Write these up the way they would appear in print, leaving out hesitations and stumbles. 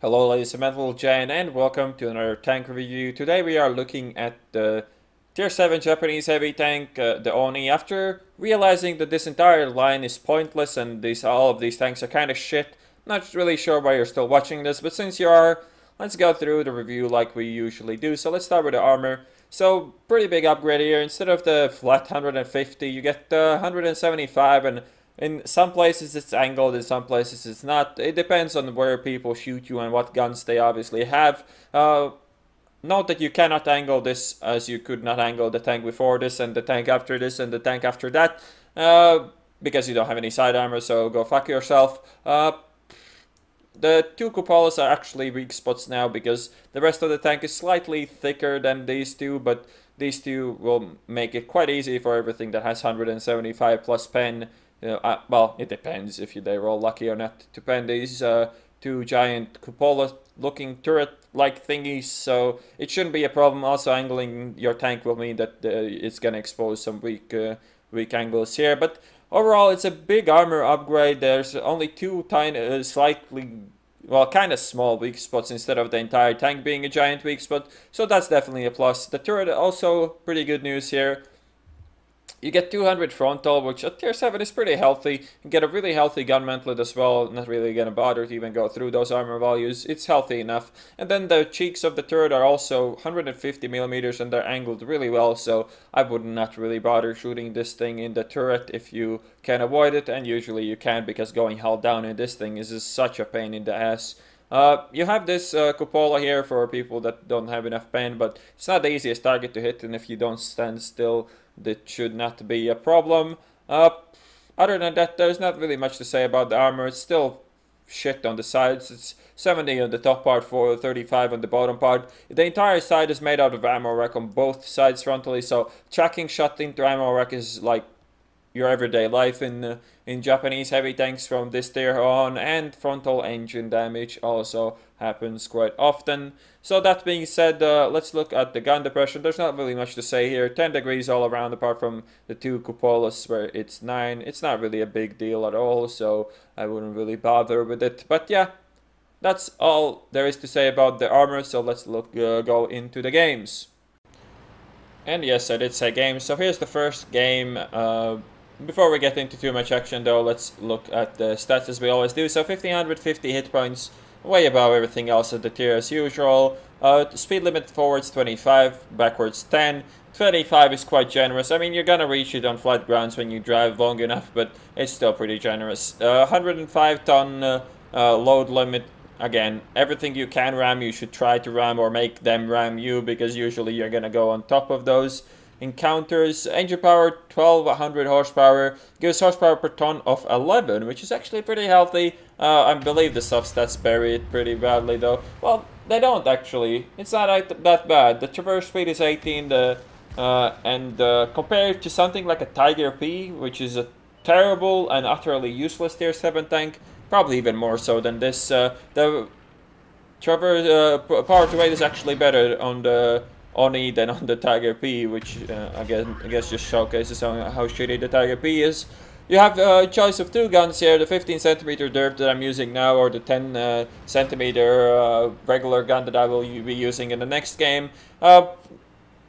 Hello ladies and gentlemen, and welcome to another tank review. Today we are looking at the Tier 7 Japanese heavy tank, the Oni. After realizing that this entire line is pointless and all of these tanks are kind of shit, not really sure why you're still watching this, but since you are, let's go through the review like we usually do. So let's start with the armor. So pretty big upgrade here. Instead of the flat 150, you get 175, and in some places it's angled, in some places it's not. It depends on where people shoot you and what guns they obviously have. Note that you cannot angle this as you could not angle the tank before this and the tank after this and the tank after that. Because you don't have any side armor, so go fuck yourself. The two cupolas are actually weak spots now because the rest of the tank is slightly thicker than these two, but these two will make it quite easy for everything that has 175 plus pen. Well, it depends if they roll lucky or not to pen these two giant cupola-looking turret-like thingies, so it shouldn't be a problem. Also, angling your tank will mean that it's gonna expose some weak angles here, but overall, it's a big armor upgrade. There's only two tiny, slightly, well, kind of small weak spots instead of the entire tank being a giant weak spot, so that's definitely a plus. The turret also pretty good news here. You get 200 frontal, which at tier 7 is pretty healthy. You get a really healthy gun mantlet as well. Not really gonna bother to even go through those armor values. It's healthy enough. And then the cheeks of the turret are also 150 millimeters and they're angled really well. So I would not really bother shooting this thing in the turret if you can avoid it. And usually you can, because going hull down in this thing is just such a pain in the ass. You have this cupola here for people that don't have enough pen, but it's not the easiest target to hit, and if you don't stand still, that should not be a problem. Other than that, there's not really much to say about the armor. It's still shit on the sides. It's 70 on the top part, 35 on the bottom part. The entire side is made out of ammo rack on both sides frontally, so tracking shot into ammo rack is like your everyday life in Japanese heavy tanks from this tier on, and frontal engine damage also happens quite often. So that being said, let's look at the gun depression. There's not really much to say here. 10 degrees all around apart from the two cupolas where it's 9. It's not really a big deal at all, so I wouldn't really bother with it. But yeah, that's all there is to say about the armor, so let's go into the games. And yes, I did say games, so here's the first game. Before we get into too much action though, let's look at the stats as we always do. So 1550 hit points, way above everything else at the tier as usual. Speed limit forwards 25, backwards 10. 25 is quite generous. I mean, you're gonna reach it on flat grounds when you drive long enough, but it's still pretty generous. 105 ton load limit. Again, everything you can ram, you should try to ram or make them ram you, because usually you're gonna go on top of those encounters. Engine power 1200 horsepower, gives horsepower per ton of 11, which is actually pretty healthy. I believe the soft stats bury it pretty badly though. Well, they don't actually. It's not that bad. The traverse speed is 18, and compared to something like a Tiger P, which is a terrible and utterly useless tier 7 tank, probably even more so than this, the traverse power to weight is actually better on the Oni than on the Tiger P, which I guess just showcases how shitty the Tiger P is. You have a choice of two guns here, the 15cm derp that I'm using now, or the 10cm regular gun that I will be using in the next game. The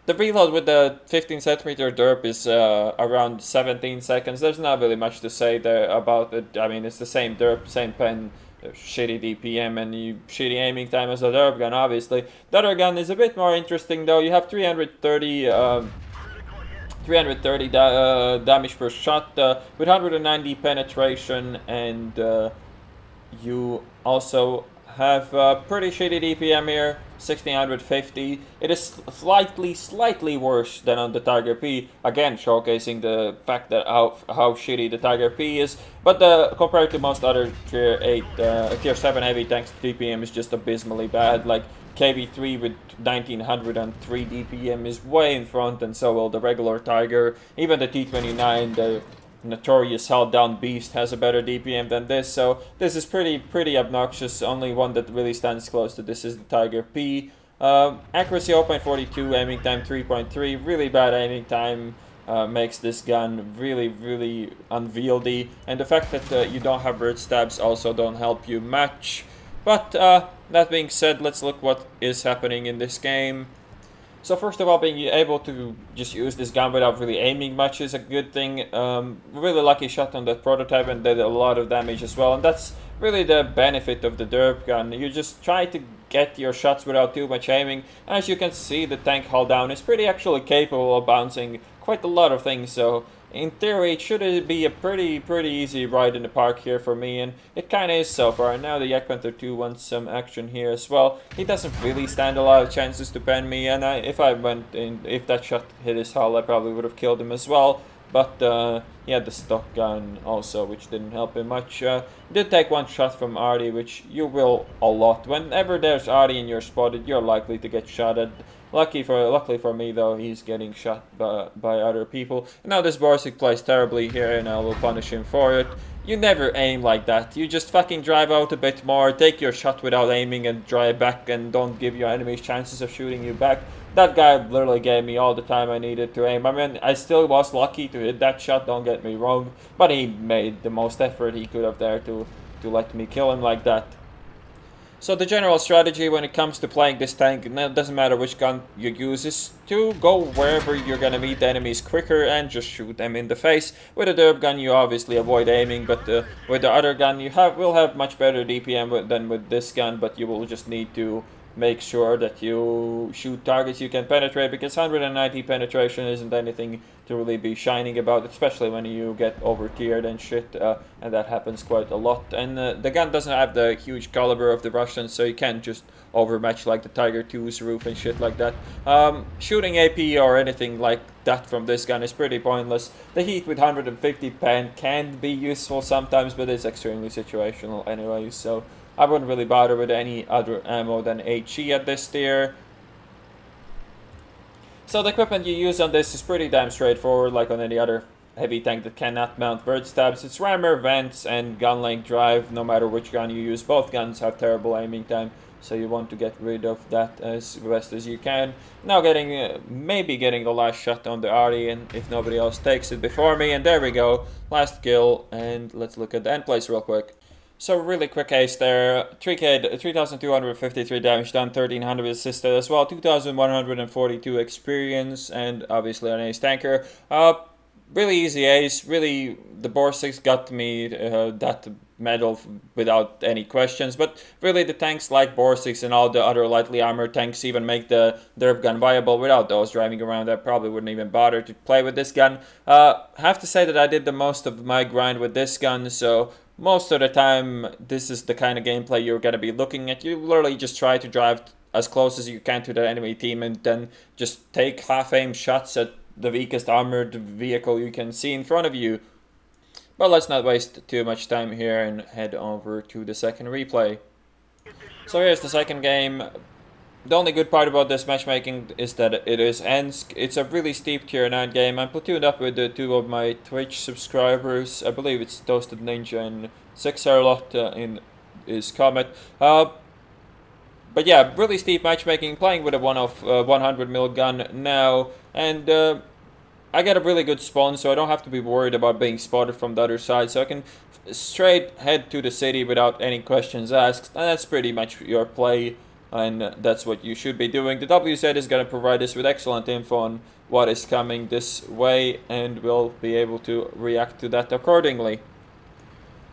reload with the 15cm derp is around 17 seconds. There's not really much to say there about it. I mean, it's the same derp, same pen, shitty DPM and shitty aiming time as the derp gun, obviously. The other gun is a bit more interesting though. You have 330 damage per shot with 190 penetration, and you also have pretty shitty DPM here, 1650. It is slightly worse than on the Tiger P, again showcasing the fact that how shitty the Tiger P is. But compared to most other tier 7 heavy tanks, DPM is just abysmally bad. Like KV3 with 1903 DPM is way in front, and so will the regular Tiger. Even the T29, the notorious held down beast, has a better DPM than this, so this is pretty obnoxious. Only one that really stands close to this is the Tiger P. Accuracy 0.42, aiming time 3.3, really bad aiming time. Makes this gun really unwieldy, and the fact that you don't have bird stabs also don't help you much. But that being said, let's look what is happening in this game. So first of all, being able to just use this gun without really aiming much is a good thing. Really lucky shot on that prototype and did a lot of damage as well. And that's really the benefit of the derp gun. You just try to get your shots without too much aiming. And as you can see, the tank hull down is pretty actually capable of bouncing quite a lot of things. So in theory, it should be a pretty easy ride in the park here for me, and it kind of is so far. And now the Yak Panther 2 wants some action here as well. He doesn't really stand a lot of chances to pen me, and if that shot hit his hull, I probably would have killed him as well. But he had the stock gun also, which didn't help him much. Did take one shot from Artie, which you will a lot. Whenever there's Artie and you're spotted, you're likely to get shot at. Luckily for me, though, he's getting shot by other people. Now this Borsig plays terribly here, and I will punish him for it. You never aim like that. You just fucking drive out a bit more, take your shot without aiming, and drive back, and don't give your enemies chances of shooting you back. That guy literally gave me all the time I needed to aim. I mean, I still was lucky to hit that shot, don't get me wrong, but he made the most effort he could have there to let me kill him like that. So the general strategy when it comes to playing this tank, it doesn't matter which gun you use, is to go wherever you're gonna meet the enemies quicker and just shoot them in the face. With a derp gun you obviously avoid aiming, but with the other gun you will have much better DPM than with this gun, but you will just need to make sure that you shoot targets you can penetrate, because 190 penetration isn't anything to really be shining about, especially when you get over tiered and shit, and that happens quite a lot. And the gun doesn't have the huge caliber of the Russians, so you can't just overmatch like the Tiger 2's roof and shit like that. Shooting AP or anything like that from this gun is pretty pointless. The heat with 150 pen can be useful sometimes, but it's extremely situational anyway, so I wouldn't really bother with any other ammo than HE at this tier. So the equipment you use on this is pretty damn straightforward, like on any other heavy tank that cannot mount bird stabs. It's rammer, vents, and gun length drive. No matter which gun you use, both guns have terrible aiming time, so you want to get rid of that as best as you can. Now maybe getting the last shot on the Artie, and if nobody else takes it before me, and there we go, last kill. And let's look at the end place real quick. So really quick ace there, 3,253 damage done, 1,300 assisted as well, 2,142 experience, and obviously an ace tanker. Really easy ace, really the Borsigs got me that medal without any questions, but really the tanks like Borsigs and all the other lightly armored tanks even make the derp gun viable. Without those driving around, I probably wouldn't even bother to play with this gun. Have to say that I did the most of my grind with this gun, so most of the time this is the kind of gameplay you're going to be looking at. You literally just try to drive as close as you can to the enemy team and then just take half-aim shots at the weakest armored vehicle you can see in front of you. But let's not waste too much time here and head over to the second replay. So here's the second game. The only good part about this matchmaking is that it is Ensk. It's a really steep tier 9 game. I'm platooned up with two of my Twitch subscribers. I believe it's Toasted Ninja and Sexarlot in is Comet. But yeah, really steep matchmaking. Playing with a 100mm gun now, and I get a really good spawn, so I don't have to be worried about being spotted from the other side. So I can straight head to the city without any questions asked, and that's pretty much your play. And that's what you should be doing. The WZ is going to provide us with excellent info on what is coming this way, and we'll be able to react to that accordingly.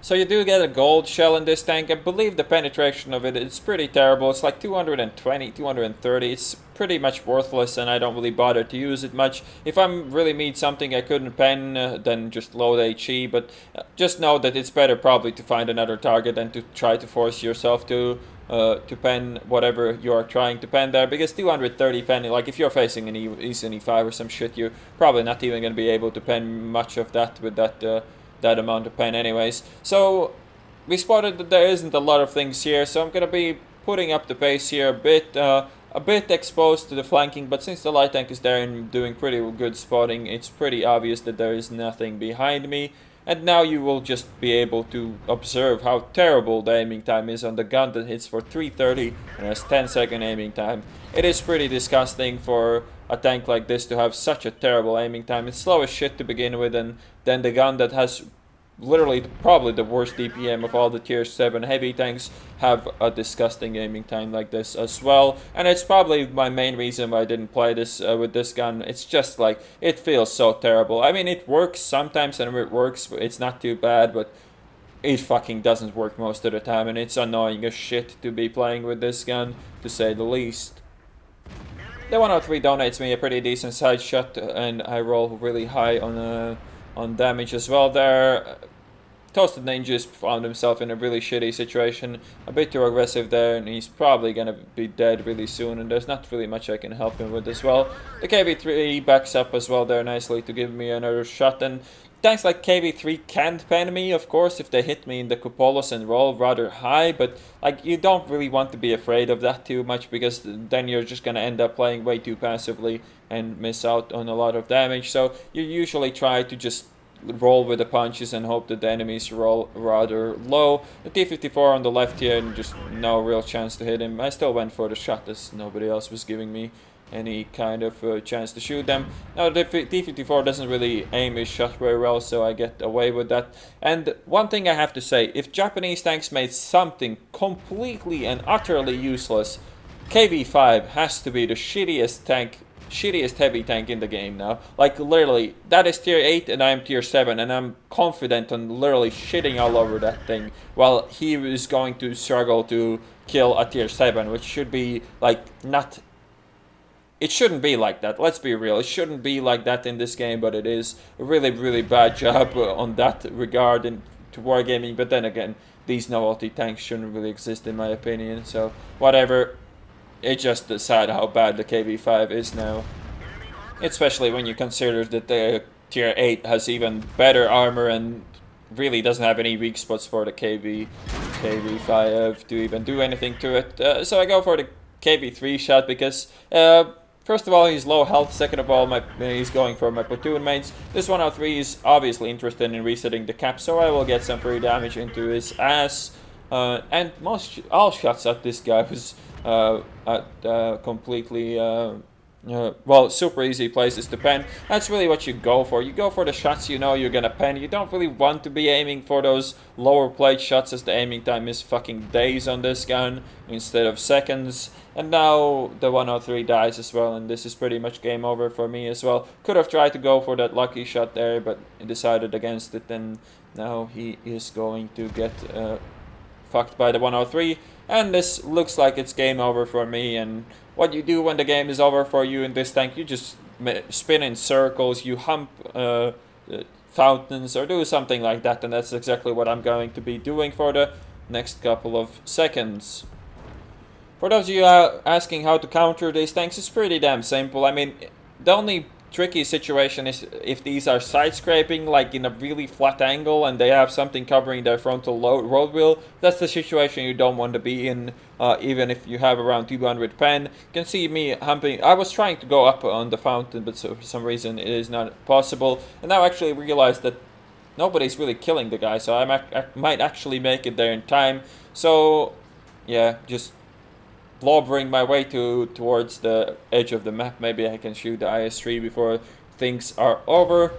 So you do get a gold shell in this tank. I believe the penetration of it is pretty terrible. It's like 220, 230. It's pretty much worthless, and I don't really bother to use it much. If I really need something I couldn't pen, then just load HE, but just know that it's better probably to find another target than to try to force yourself to pen whatever you are trying to pen there, because 230 penning, like if you're facing an Eastern E5 or some shit, you're probably not even going to be able to pen much of that with that amount of pen anyways. So we spotted that there isn't a lot of things here, so I'm going to be putting up the pace here a bit exposed to the flanking, but since the light tank is there and doing pretty good spotting, it's pretty obvious that there is nothing behind me. And now you will just be able to observe how terrible the aiming time is on the gun that hits for 330 and has 10-second aiming time. It is pretty disgusting for a tank like this to have such a terrible aiming time. It's slow as shit to begin with, and then the gun that has literally probably the worst DPM of all the tier 7 heavy tanks, have a disgusting aiming time like this as well. And it's probably my main reason why I didn't play this with this gun. It's just like, it feels so terrible. I mean, it works sometimes, and it works, it's not too bad, but it fucking doesn't work most of the time, and it's annoying as shit to be playing with this gun, to say the least. The 103 donates me a pretty decent side shot, and I roll really high on damage as well there. Toasted Ninja's found himself in a really shitty situation, a bit too aggressive there, and he's probably gonna be dead really soon, and there's not really much I can help him with as well. The KV3 backs up as well there nicely to give me another shot, and tanks like KV3 can't pen me, of course, if they hit me in the cupolas and roll rather high, but like, you don't really want to be afraid of that too much, because then you're just gonna end up playing way too passively and miss out on a lot of damage. So you usually try to just roll with the punches and hope that the enemies roll rather low. The T-54 on the left here, and just no real chance to hit him. I still went for the shot as nobody else was giving me any kind of chance to shoot them. Now the T-54 doesn't really aim his shot very well, so I get away with that. And one thing I have to say, if Japanese tanks made something completely and utterly useless, KV-5 has to be the shittiest heavy tank in the game now. Like, literally, that is tier 8 and I'm tier 7, and I'm confident on literally shitting all over that thing, while he is going to struggle to kill a tier 7, which should be like, not... It shouldn't be like that, let's be real. It shouldn't be like that in this game, but it is a really, really bad job on that regard to wargaming. But then again, these novelty tanks shouldn't really exist in my opinion, so whatever. It's just sad how bad the KV-5 is now. Especially when you consider that the tier 8 has even better armor and really doesn't have any weak spots for the KV-5 to even do anything to it. So I go for the KV-3 shot because... first of all, he's low health. Second of all, he's going for my platoon mates. This 103 is obviously interested in resetting the cap, so I will get some free damage into his ass. And all shots at this guy was completely... well, super easy places to pen. That's really what you go for. You go for the shots you know you're gonna pen. You don't really want to be aiming for those lower plate shots, as the aiming time is fucking days on this gun instead of seconds. And now the 103 dies as well, and this is pretty much game over for me as well. Could have tried to go for that lucky shot there, but decided against it, and now he is going to get fucked by the 103. And this looks like it's game over for me. And what you do when the game is over for you in this tank, you just spin in circles, you hump fountains, or do something like that. And that's exactly what I'm going to be doing for the next couple of seconds. For those of you asking how to counter these tanks, it's pretty damn simple. I mean, the only tricky situation is if these are side scraping, like in a really flat angle, and they have something covering their frontal road wheel. That's the situation you don't want to be in, even if you have around 200 pen. You can see me humping. I was trying to go up on the fountain, but for some reason it is not possible. And now I actually realized that nobody's really killing the guy, so I might actually make it there in time. So yeah, just blobbering my way towards the edge of the map. Maybe I can shoot the IS-3 before things are over.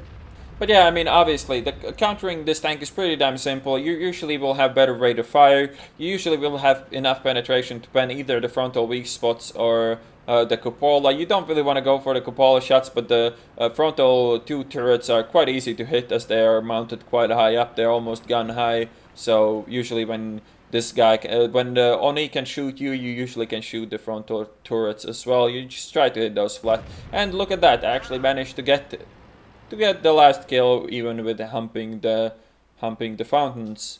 But yeah, I mean, obviously, countering this tank is pretty damn simple. You usually will have better rate of fire. You usually will have enough penetration to pen either the frontal weak spots or the cupola. You don't really want to go for the cupola shots, but the frontal 2 turrets are quite easy to hit, as they are mounted quite high up. They're almost gun high. So usually when this guy, when the Oni can shoot you, you usually can shoot the frontal turrets as well. You just try to hit those flat. And look at that, I actually managed to get the last kill, even with humping the fountains.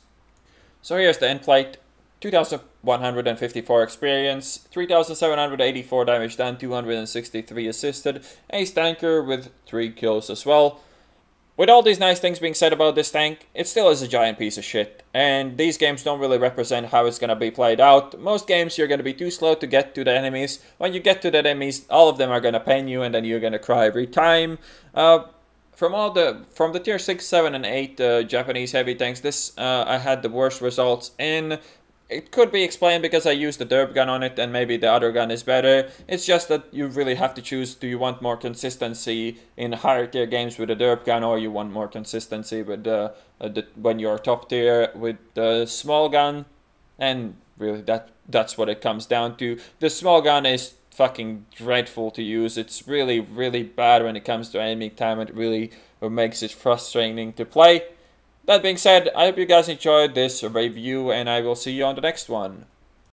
So here's the end plate. 2,154 experience, 3,784 damage done, 263 assisted. Ace tanker with 3 kills as well. With all these nice things being said about this tank, it still is a giant piece of shit. And these games don't really represent how it's gonna be played out. Most games you're gonna be too slow to get to the enemies. When you get to the enemies, all of them are gonna pen you, and then you're gonna cry every time. From the tier 6, 7, and 8 Japanese heavy tanks, this I had the worst results in. it could be explained because I used the derp gun on it and maybe the other gun is better. It's just that you really have to choose, do you want more consistency in higher tier games with the derp gun, or you want more consistency with when you're top tier with the small gun. And really that's what it comes down to. The small gun is fucking dreadful to use. It's really, really bad when it comes to aiming time. It really makes it frustrating to play. That being said, I hope you guys enjoyed this review, and I will see you on the next one.